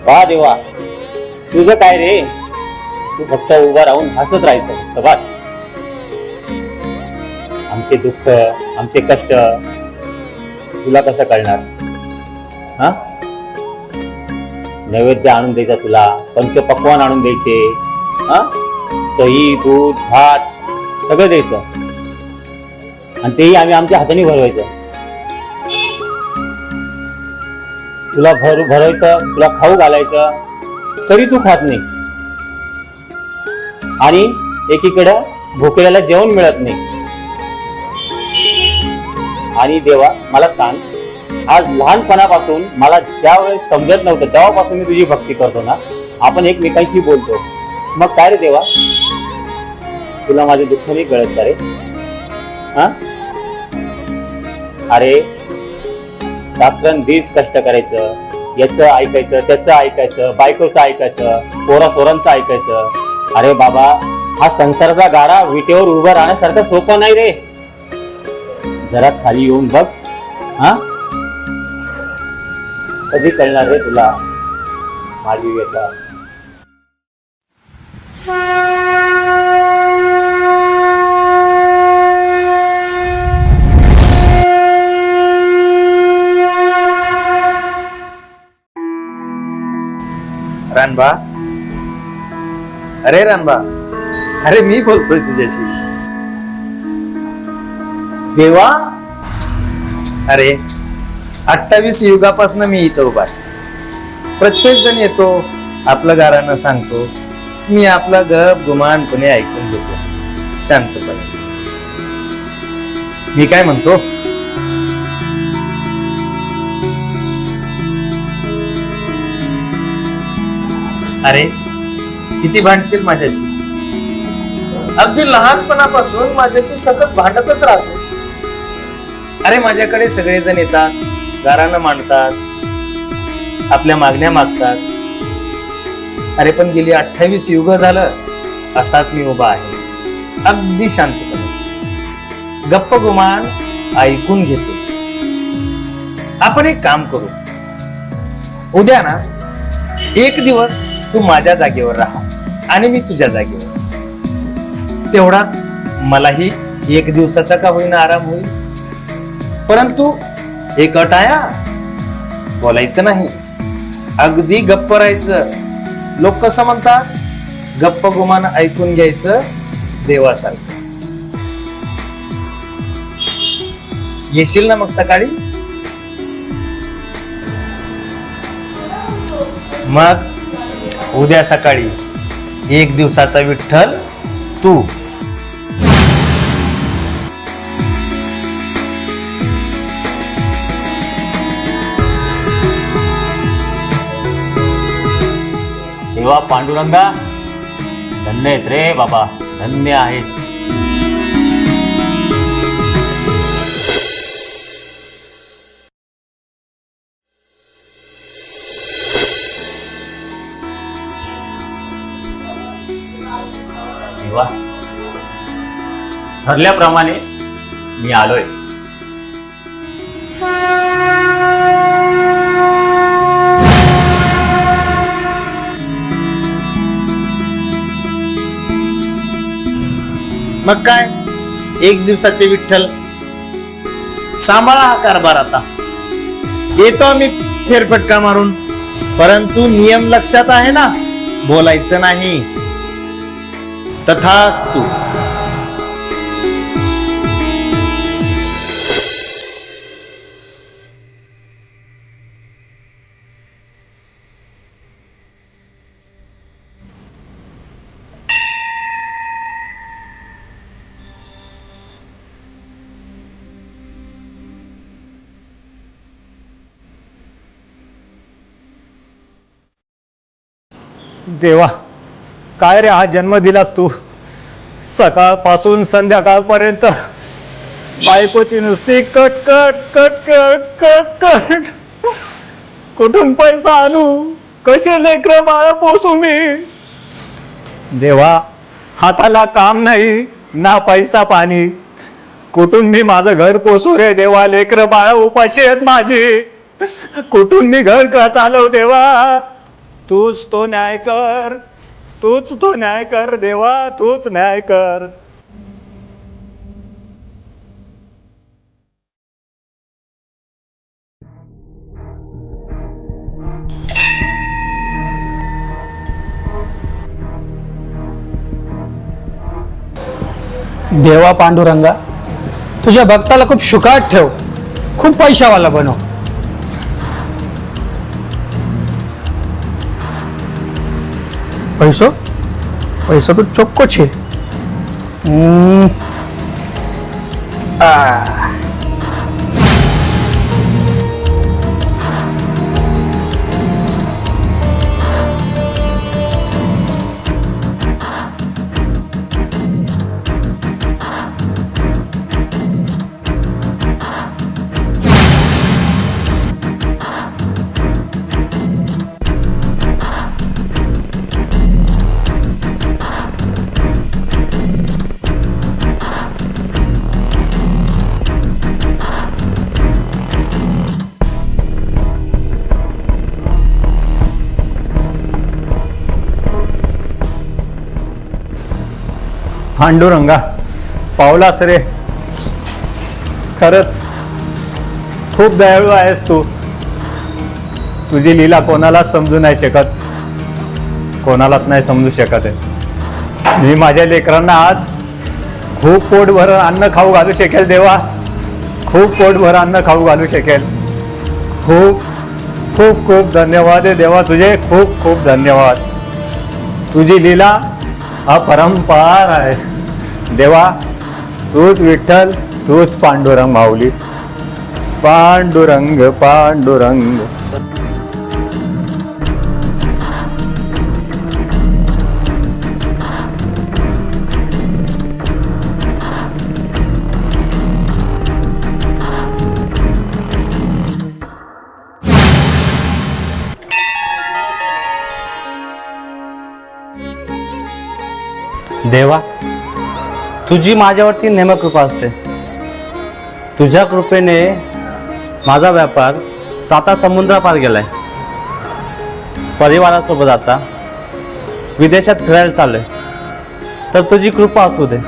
वा देवा, तुझं काय रे? तू फक्त उभा राहून हसत राहायचं तर बस. आमचे दुःख, आमचे कष्ट तुला कसं कळणार? हा, नैवेद्य आणून द्यायचा तुला, पंचपक्वान आणून द्यायचे, हा, दही दूध भात सगळं द्यायचं, आणि तेही आम्ही आमच्या हाताने भरवायचं. तुला भरायचं, तुला खाऊ घालायचं, तरी तू खात नाही, आणि एकीकडं भुकेल्याला जेवण मिळत नाही. आणि देवा मला सांग, आज लहानपणापासून मला ज्या वेळेस समजत नव्हतं तेव्हापासून मी तुझी भक्ती करतो ना, आपण एकमेकांशी बोलतो, मग काय रे देवा, तुला माझे दुःख नाही कळत का रे? हा, अरे रात्रंदिवस कष्ट करायचं, याचं ऐकायचं त्याचं ऐकायचं, बायकोचं ऐकायचं, पोरासोरांचं ऐकायचं. अरे बाबा, हा संसाराचा गाडा विटेवर उभं राहण्यासारखं सोपं नाही रे. जरा खाली येऊन बघ. हा, कधी कळणार रे तुला माझी व्यथा? रानबा, अरे रानबा, अरे मी बोलतोय तुझ्याशी. देवा, अरे 28 युगापासून मी इथं उभा आहे. प्रत्येक जण येतो, आपलं गारानं सांगतो, मी आपला गप गुमानपणे ऐकून घेतो शांतपणे. मी काय म्हणतो, अरे किती भांडशील माझ्याशी, अगदी लहानपणापासून माझ्याशी सतत भांडतच राहतो. अरे माझ्याकडे सगळेजण येतात, गारानं मांडतात, आपल्या मागण्या मागतात. अरे पण गेली 28 युग झालं असाच मी उभा आहे, अगदी शांतपणे गप्प गुमान ऐकून घेतो. आपण एक काम करू, उद्या ना एक दिवस तू माझ्या जागेवर राहा आणि मी तुझ्या जागेवर. तेवढाच मलाही एक दिवसाचा का होईना आराम होईल. परंतु एक अट आहे, बोलायचं नाही, अगदी गप्प राहायचं. लोक कसं म्हणतात, गप्प गुमान ऐकून घ्यायचं देवासारखं. येशील ना मग सकाळी? मग उद्या सकाळी एक दिवसाचा विठ्ठल तू. देवा पांडुरंगा, धन्य आहेस रे बाबा, धन्य आहेस. ठरल्याप्रमाणे मी आलोय. मग काय, एक दिवसाचे विठ्ठल. सांभाळा हा कारभार आता. येतो आम्ही फेरफटका मारून, परंतु नियम लक्षात आहे ना, बोलायचं नाही. तथास्तु. देवा, काय रे हा जन्म दिलास तू. सकाळपासून संध्याकाळपर्यंत बायकोची नुसती cut cut cut cut cut cut. कुठून पैसा आणू, कसे लेकरं बाळ पोसू मी. देवा, हाताला काम नाही ना पैसा पाणी, कुठून मी माझं घर पोसू रे देवा. लेकरं बाळ उपाशी आहेत माझी, कुठून मी घर का चालव देवा. तूच तो न्याय कर, तूच तो न्याय कर देवा, तूच न्याय कर. देवा पांडुरंगा, तुझ्या भक्ताला खूप शुकाट ठेव, खूप पैशावाला बनव. पैसो पैसो तो चोक्को छे. पांडुरंगा, पावलास रे. खरंच खूप दयाळू आहेस तू. तुझी लीला कोणालाच समजू नाही शकत, कोणालाच नाही समजू शकत आहे. मी माझ्या लेकरांना आज खूप पोटभर अन्न खाऊ घालू शकेल देवा, खूप पोटभर अन्न खाऊ घालू शकेल. खूप खूप खूप धन्यवाद आहे देवा तुझे, खूप खूप धन्यवाद. तुझी लीला अपरंपार आहे देवा. तूच विठ्ठल, तूच पांडुरंग माऊली. पांडुरंग पांडुरंग. देवा, तुझी माझ्यावरती नेमक कृपा असते. तुझ्या कृपेने माझा व्यापार 7 समुद्रापार गेलाय. परिवारासोबत आता विदेशात फिरायला चाललोय, तर तुझी कृपा असू दे.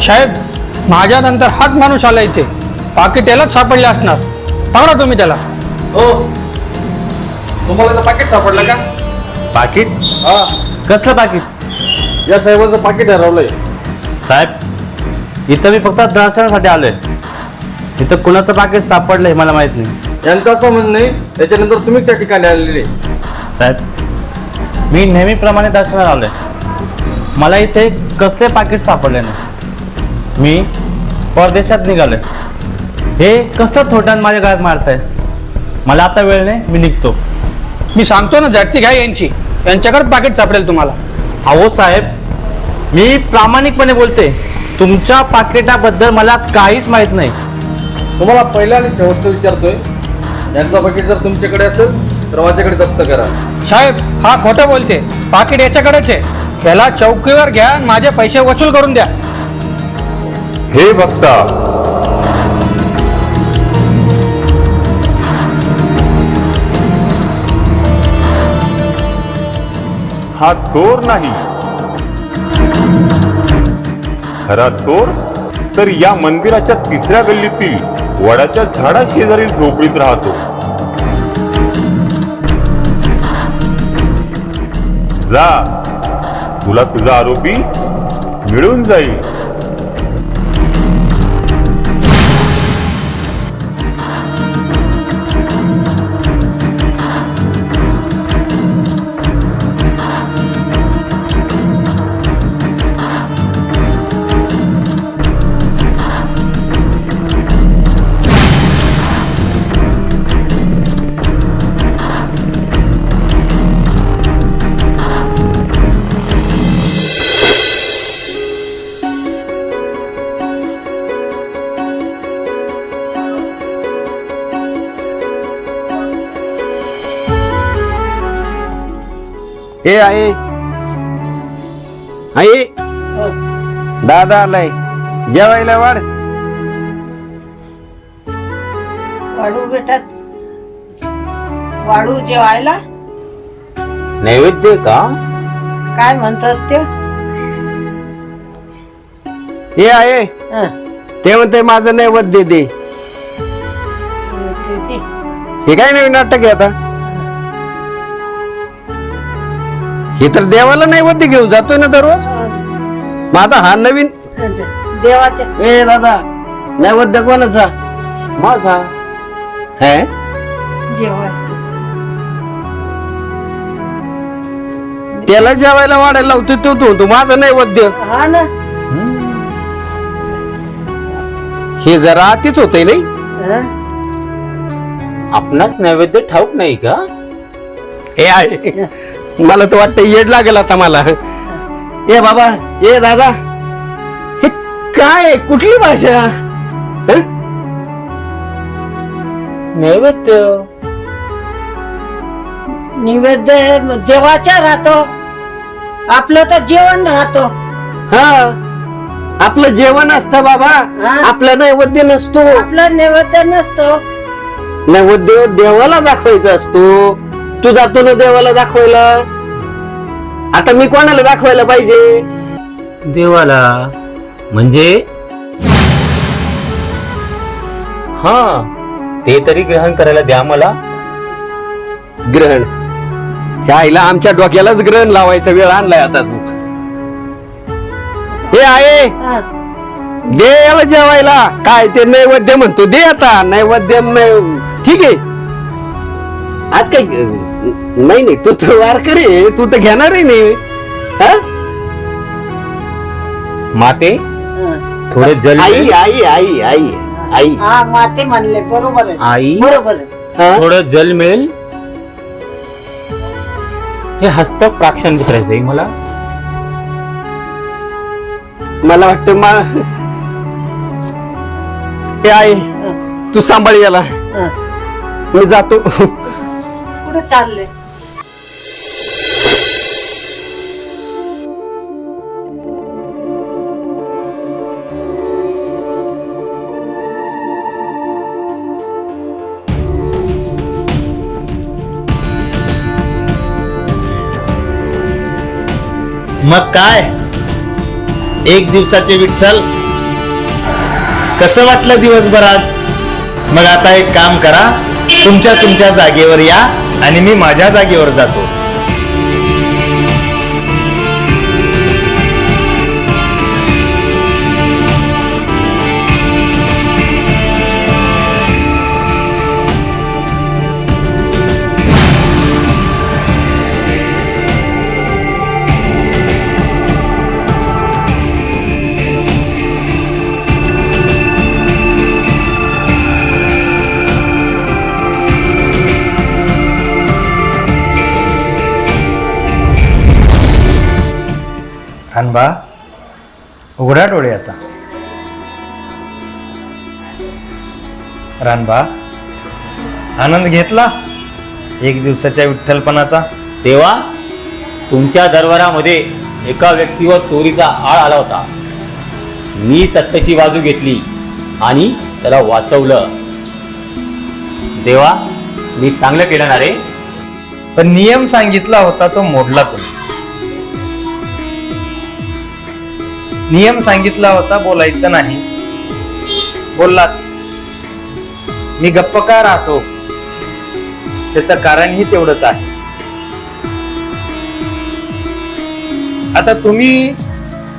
साहेब, माझ्यानंतर हाच माणूस आला इथे. पाकिट यालाच सापडले असणार. पकडा तुम्ही त्याला. हो, तुम्हाला तर पाकिट सापडलं का? पाकिट? हा, कसलं पाकिट? या साहेबांचं पाकिट हरवलंय. साहेब, इथं मी फक्त दर्शनासाठी आलोय. इथं कुणाचं पाकिट सापडलंय मला माहित नाही. यांचं असं म्हणणं नाही, त्याच्यानंतर तुम्हीच या ठिकाणी आलेले. साहेब, मी नेहमीप्रमाणे दर्शनाला आलोय. मला इथे कसले पाकिट सापडले नाही. मी परदेशात निघालोय. हे कसं थोट्यात माझ्या गळ्यात मारताय. मला आता वेळ नाही, मी निघतो. मी सांगतो ना, झटती घ्या यांची. यांच्याकडेच पाकिट सापडेल तुम्हाला. अहो साहेब, मी प्रामाणिकपणे बोलते. तुमच्या पाकिटाबद्दल मला काहीच माहित नाही. तुम्हाला पहिला आणि शेवटचं विचारतोय, यांचा बकेट जर तुमच्याकडे असेल तर माझ्याकडे जप्त करा. साहेब हा खोटं बोलते. पाकिट याच्याकडेच आहे. याला चौकीवर घ्या आणि माझे पैसे वसूल करून द्या. हे बघता, हा चोर नाही. खरा चोर तर या मंदिराच्या तिसऱ्या गल्लीतील वडाच्या झाडा शेजारील झोपडीत राहतो. जा, तुला तुझा आरोपी मिळून जाईल. हे आहे आई, दादा आलाय, जेवायला वाढ. वाढू बेटा, वाढू जेवायला. नैवेद्य का? काय म्हणतात ते? हे आहे, हं, ते म्हणते माझं नैवेद्य दे. ते. हे काय नवीन नाटक आहे आता? हे तर देवाला नैवेद्य घेऊन जातोय ना दररोज. मग आता हा नवीन. देवाच्या ए दादा, नैवेद्य कोणाचा? माझा. है जेवायचं. त्याला जेवायला वाढायला लावतो तू माझं नैवेद्य. हा ना. हे जरा अतिच होतंय नाही? हं? आपणास नैवेद्य ठाऊक नाही का? हे आहे, मला तर वाटतं येड लागेल आता मला. ए बाबा, ए दादा, हे काय, कुठली भाषा? हं? नैवेद्य. नैवेद्य देवाच्या राहतो. आपलं तर जेवण राहतो. हा, आपलं जेवण असतं बाबा, हा. आपलं नैवेद्य नसतो. आपलं नैवेद्य नसतो. नैवेद्य देवाला दाखवायचा असतो. तू जातो ना देवाला दाखवायला. आता मी कोणाला दाखवायला पाहिजे? देवाला. म्हणजे हा, ते तरी ग्रहण करायला द्या मला. ग्रहण? शाईला आमच्या डोक्यालाच ग्रहण लावायचा वेळ आणलाय आता तू. हे आहे, हं. दे याला जेवायला. काय ते नैवेद्य म्हणतो, दे आता नैवेद्य. ठीक आहे, आज काही नाही, तू तर वारकरी आहे, तू तर घेणार आहे नाही. हा? माते, हं. थोडं जल आई मिळेल? आई आई आई आई. हा, माते म्हणले बरोबर आहे. आई, बरोबर आहे. हा? थोडं जल मिळेल? हे हस्त प्राक्षण करायचंय मला. मला वाटतं हे आई, तू सांभाळ याला. हं. मी जातो. कुठे चालले? मग काय, एक दिवसाचे विठ्ठल, कसं वाटलं दिवसभर आज? मग आता एक काम करा, तुमच्या जागेवर या आणि मी माझ्या जागेवर जातो. अनबा, उघडा डोळे आता. रानबा, आनंद घेतला एक दिवसाच्या विठ्ठलपणाचा? देवा, तुमच्या दरबारामध्ये एका व्यक्तीवर चोरीचा आळ आला होता. मी सत्याची बाजू घेतली आणि त्याला वाचवलं. देवा, मी चांगलं केलं ना रे. पण नियम सांगितला होता तो मोडला तुम्ही. नियम सांगितला होता बोलायचं नाही, बोललात. मी गप्प का राहतो त्याचं कारणही तेवढंच आहे. आता तुम्ही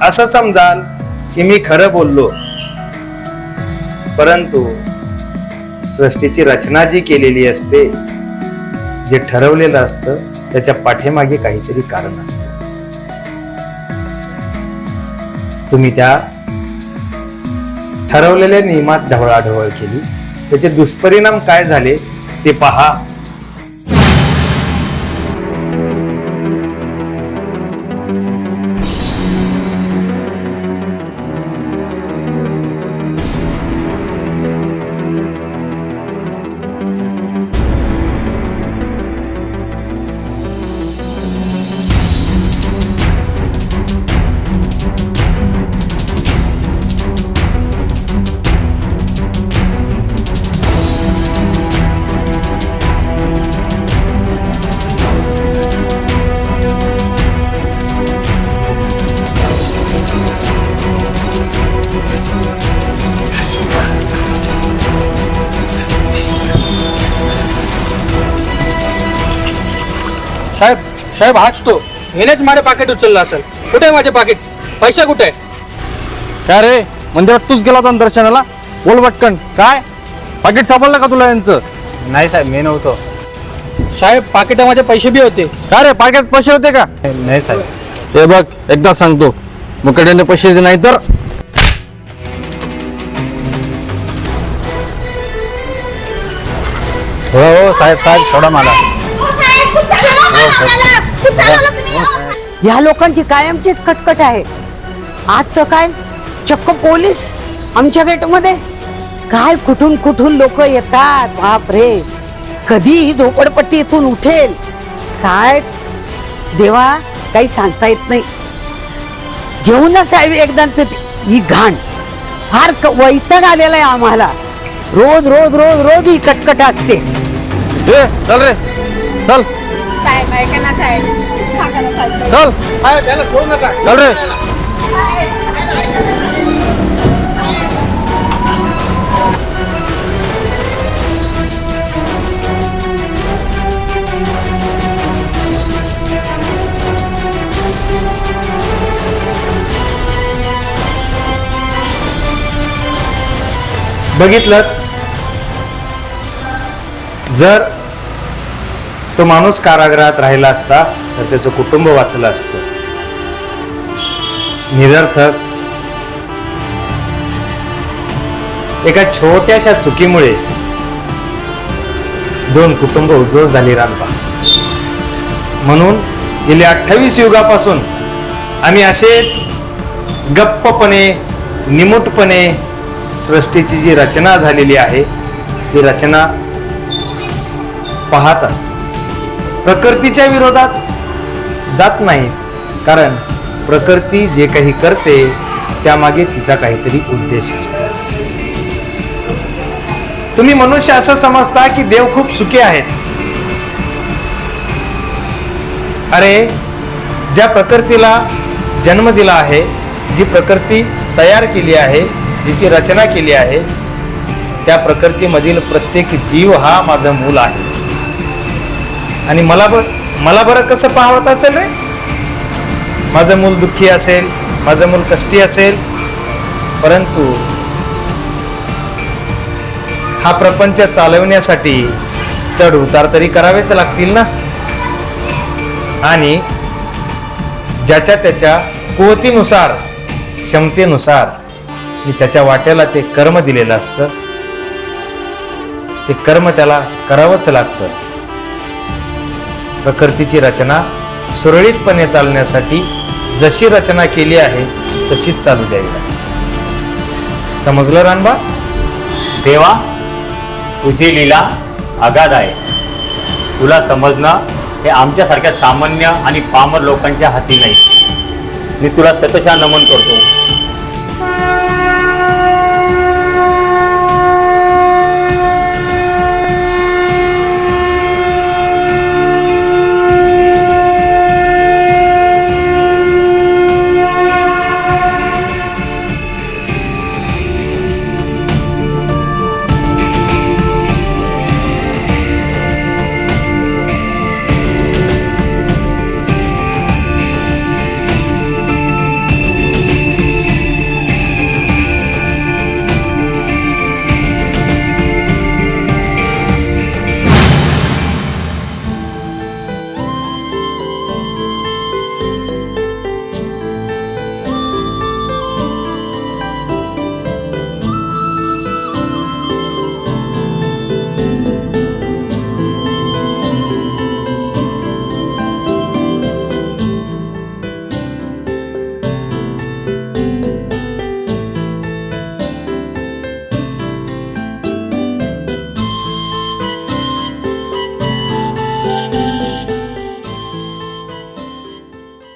असं समजाल की मी खरं बोललो, परंतु सृष्टीची रचना जी केलेली असते, जे ठरवलेलं असतं, त्याच्या पाठीमागे काहीतरी कारण असतं. तुम्ही त्या ठरवलेल्या नियमात ढवळाढवळ केली, त्याचे दुष्परिणाम काय झाले ते पहा. साहेब, साहेब हाच तो. हेनेच माझे पाकिट उचललं असेल. कुठे आहे माझे पाकिट? पैसे कुठे आहे? काय रे, मंदिरात तूच गेला होता ना दर्शनाला? बोल पटकन, काय पाकिट सापडलं का तुला यांचं? नाही साहेब, मी नव्हतो. साहेब, पाकिटामध्ये पैसे बी होते. काय रे, पाकिटात पैसे होते का? नाही साहेब. हे बघ, एकदा सांगतो, मुकड्याने पैसे दे, नाही तर हो साहेब, साहेब सोडा मला. या लोकांची कायमचीच कटकट आहे. आज सकाळ चक्क पोलीस आमच्या गेटमध्ये. काय कुठून कुठून लोक येतात, बाप रे. कधी ही झोपडपट्टी इथून उठेल काय देवा, काही सांगता येत नाही. घेऊन जा साहेब एकदाच ही घाण. फार वैताग आलेला आहे आम्हाला. रोज रोज रोज रोज ही कटकट असते. चल रे, चल साहेब ऐका ना साहेब, सांगा ना साहेब. चल साहेब, त्याला सोडू नका. चल रे. बघितलं, जर तो माणूस कारागृहात राहिला असता तर त्याचं कुटुंब वाचलं असतं. निरर्थक एका छोट्याशा चुकीमुळे 2 कुटुंब उद्ध्वस्त झाली रानबा. म्हणून गेली 28 युगापासून आम्ही असेच गप्पपणे, निमूटपणे सृष्टीची जी रचना झालेली आहे ती रचना पाहत असतो. प्रकृतीच्या विरोधात जात नाहीत, कारण प्रकृती जे काही करते त्यामागे तिचा काहीतरी उद्देश असतो. तुम्ही मनुष्य असं समजता की देव खूप सुखी आहेत. अरे, ज्या प्रकृतीला जन्म दिला आहे, जी प्रकृती तयार केली आहे, जिची रचना केली आहे, त्या प्रकृतीमधील प्रत्येक जीव हा माझं मूल आहे. आणि मला बरं कसं पाहत असेल रे? माझं मूल दुःखी असेल, माझं मूल कष्टी असेल, परंतु हा प्रपंच चालवण्यासाठी चढ उतार तरी करावेच लागतील ना. आणि ज्याच्या त्याच्या कुवतीनुसार, क्षमतेनुसार मी त्याच्या वाट्याला ते कर्म दिलेलं असतं. ते कर्म त्याला करावंच लागतं. प्रकृतीची रचना सुरळीतपणे चालण्यासाठी जशी रचना केली आहे तशीच चालू द्यावी लागते. समजलं रानबा? देवा, तुझी लीला अगाध आहे. तुला समजणं हे आमच्यासारख्या सामान्य आणि पामर लोकांच्या हाती नाही. मी तुला शतशः नमन करतो.